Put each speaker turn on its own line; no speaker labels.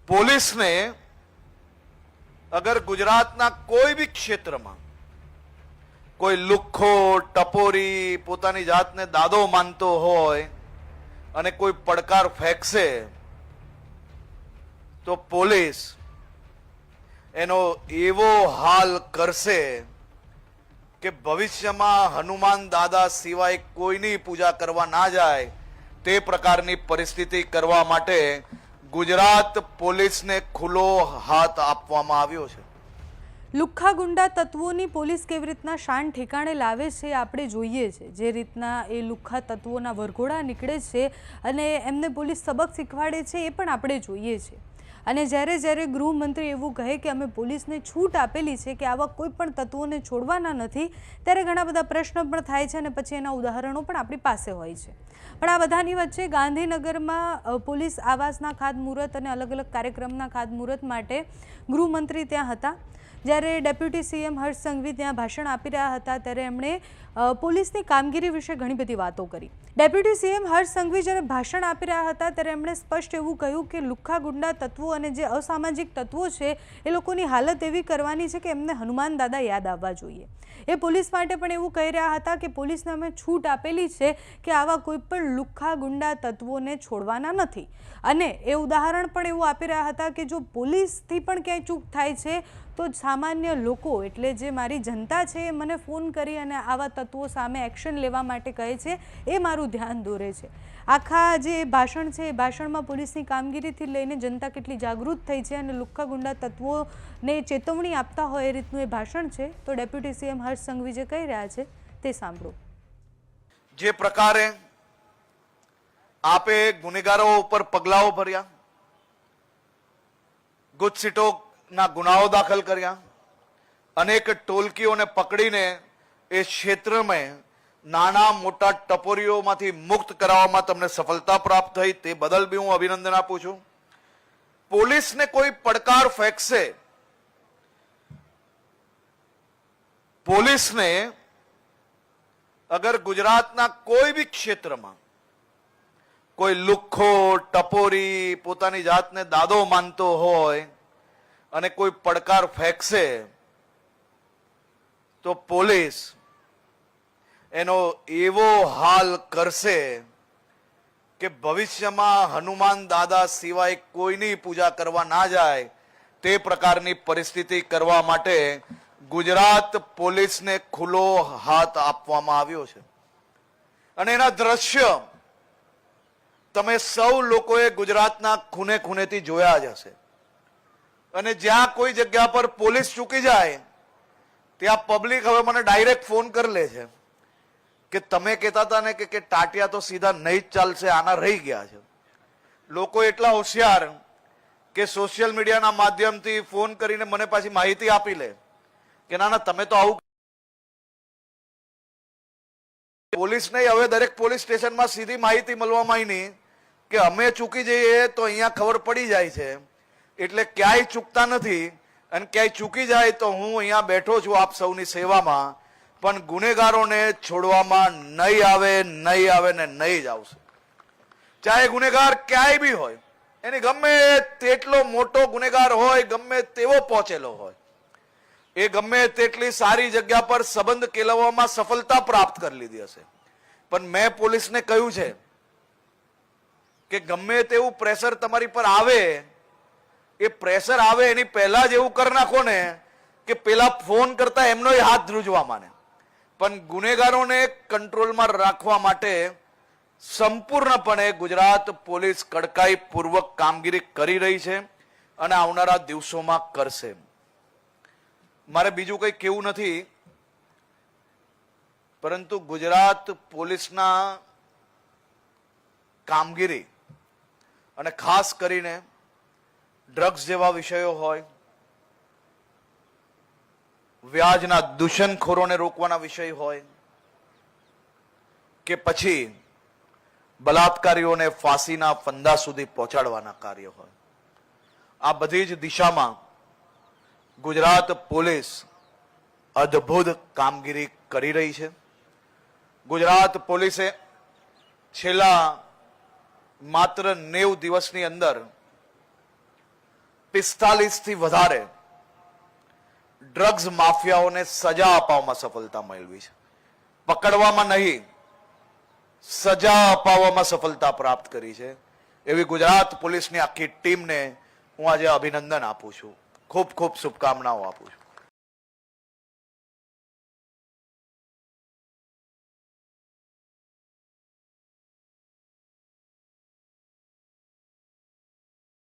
Police ने अगर गुजरातना कोई भी क्षेत्र में कोई लुख्खो टपोरी पोतानी जातने दादो मानतो होय अने कोई પડકાર ફેંકશે तो पुलिस एनो एवो हाल करशे કે ભવિષ્યમાં હનુમાન દાદા સિવાય કોઈની પૂજા કરવા ના જાય તે પ્રકારની પરિસ્થિતિ કરવા માટે ગુજરાત પોલીસને ખુલ્લો હાથ આપવામાં આવ્યો છે।
લુખ્ખા ગુંડા તત્વોની પોલીસ કેવી રીતના શાન ઠેકાણે લાવે છે આપણે જોઈએ છે। જે રીતના એ લુખ્ખા તત્વોના વરઘોડા નીકળે છે અને એમને પોલીસ સબક શીખવાડે છે એ પણ આપણે જોઈએ છે। અને જ્યારે ગૃહમંત્રી એવું કહે કે અમે પોલીસને છૂટ આપેલી છે કે આવા કોઈ પણ તત્વોને છોડવાના નથી, ત્યારે ઘણા બધા પ્રશ્નો પણ થાય છે અને પછી એના ઉદાહરણો પણ આપણી પાસે હોય છે। પણ આ બધાની વચ્ચે ગાંધીનગરમાં પોલીસ આવાસના ખાતમુહૂર્ત અને અલગ અલગ કાર્યક્રમના ખાતમુહૂર્ત માટે ગૃહમંત્રી ત્યાં હતા। જ્યારે ડેપ્યુટી સીએમ હર્ષ સંઘવી ત્યાં ભાષણ આપી રહ્યા હતા ત્યારે એમણે પોલીસની કામગીરી વિશે ઘણી બધી વાતો કરી। ડેપ્યુટી સીએમ હર્ષ સંઘવી જ્યારે ભાષણ આપી રહ્યા હતા ત્યારે એમણે સ્પષ્ટ એવું કહ્યું કે લુખ્ખા ગુંડા તત્વો અને જે અસામાજિક તત્વો છે એ લોકોની હાલત એવી કરવાની છે કે એમને હનુમાન દાદા યાદ આવવા જોઈએ। એ પોલીસ માટે પણ એવું કહી રહ્યા હતા કે પોલીસને અમે છૂટ આપેલી છે કે આવા કોઈ પણ લુખ્ખા ગુંડા તત્વોને છોડવાના નથી। અને એ ઉદાહરણ પણ એવું આપી રહ્યા હતા કે જો પોલીસથી પણ ક્યાંય ચૂક થાય છે તો સામાન્ય લોકો એટલે જે મારી જનતા છે એ મને ફોન કરી અને આવા તત્વો સામે એક્શન લેવા માટે કહે છે, એ મારું ધ્યાન દોરે છે। આખા જે ભાષણ છે એ ભાષણમાં પોલીસની કામગીરીથી લઈને જનતા કેટલી જાગૃત થઈ છે અને લુખ્ખા ગુંડા તત્વોને ચેતવણી આપતા હોય એ રીતનું એ ભાષણ છે। તો ડેપ્યુટી સીએમ હર્ષ સંઘવી જે કહી રહ્યા છે તે સાંભળો।
જે પ્રકારે આપે ગુનેગારો ઉપર પગલાઓ ભર્યા, ગુજસીટો ના ગુનાઓ દાખલ કર્યા, અનેક ટોલકીઓને પકડીને એ ક્ષેત્રમાં નાના મોટા ટપોરીઓમાંથી મુક્ત કરાવવામાં તમને સફળતા પ્રાપ્ત થઈ, તે બદલ બી હું અભિનંદન આપું છું। પોલીસને કોઈ પડકાર ફેંકશે, પોલીસને અગર ગુજરાતના કોઈ બી ક્ષેત્રમાં કોઈ લુખ્ખો ટપોરી પોતાની જાતને દાદો માનતો હોય અને કોઈ પડકાર ફેંકશે તો પોલીસ એનો એવો હાલ કરશે કે ભવિષ્યમાં હનુમાન દાદા સિવાય કોઈની પૂજા કરવા ના જાય તે પ્રકારની પરિસ્થિતિ કરવા માટે ગુજરાત પોલીસને ખુલ્લો હાથ આપવામાં આવ્યો છે। અને એના દ્રશ્ય તમે સૌ લોકોએ ગુજરાતના ખૂણે ખૂણેથી જોયા જ હશે। અને જ્યાં કોઈ જગ્યા પર પોલીસ ચૂકી જાય ત્યાં પબ્લિક હવે મને ડાયરેક્ટ ફોન કરી લે છે કે તમે કહેતા હતા ને કે ટાટિયા તો સીધા નહીં જ ચાલશે, આના રહી ગયા છે। લોકો એટલા હોશિયાર કે સોશિયલ મીડિયાના માધ્યમથી ફોન કરીને મને પાછી માહિતી આપી લે કે ના તમે તો આવું પોલીસ નહીં, હવે દરેક પોલીસ સ્ટેશનમાં સીધી માહિતી મળવામાં આવી નહીં કે અમે ચૂકી જઈએ તો અહીંયા ખબર પડી જાય છે, એટલે ક્યાંય ચૂકતા નથી અને ક્યાંય ચૂકી જાય તો હું અહીંયા બેઠો છું આપ સૌની સેવામાં, પણ ગુનેગારોને છોડવામાં નહીં આવે ને નહીં જ આવશે। ચાહે ગુનેગાર ક્યાંય બી હોય, એની ગમે તેટલો મોટો ગુનેગાર હોય, ગમે તેવો પહોંચેલો હોય, એ ગમે તેટલી સારી જગ્યા પર સંબંધ કેળવવામાં સફળતા પ્રાપ્ત કરી લીધી હશે, પણ મેં પોલીસને કહ્યું છે કે ગમે તેવું પ્રેશર તમારી પર આવે, એ પ્રેશર આવે એની પહેલા જ એવું કરી નાખો ને કે પેલા ફોન કરતા એમનો હાથ ધ્રુજવા માંડે। પણ ગુનેગારોને કંટ્રોલમાં રાખવા માટે સંપૂર્ણપણે ગુજરાત પોલીસ કડકાઈપૂર્વક કામગીરી કરી રહી છે અને આવનારા દિવસોમાં કરશે। મારે બીજું કંઈ કહેવું નથી, પરંતુ ગુજરાત પોલીસના કામગીરી અને ખાસ કરીને ડ્રગ્સ જેવા વિષયો હોય, વ્યાજના દૂષણખોરોને રોકવાના વિષય હોય કે પછી બલાત્કારીઓને ફાંસીના ફંદા સુધી પહોંચાડવાના કાર્ય હોય, આ બધી જ દિશામાં ગુજરાત પોલીસ અદ્ભુત કામગીરી કરી રહી છે। ગુજરાત પોલીસે છેલ્લા માત્ર 90 દિવસની અંદર 45 થી વધારે ડ્રગ્સ માફિયાઓને સજા અપાવવામાં સફળતા મેળવી છે. પકડવામાં નહીં, સજા અપાવવામાં સફળતા પ્રાપ્ત કરી છે. એવી ગુજરાત પોલીસની આખી ટીમને હું આજે અભિનંદન આપું છું, ખૂબ ખૂબ શુભકામનાઓ આપું છું.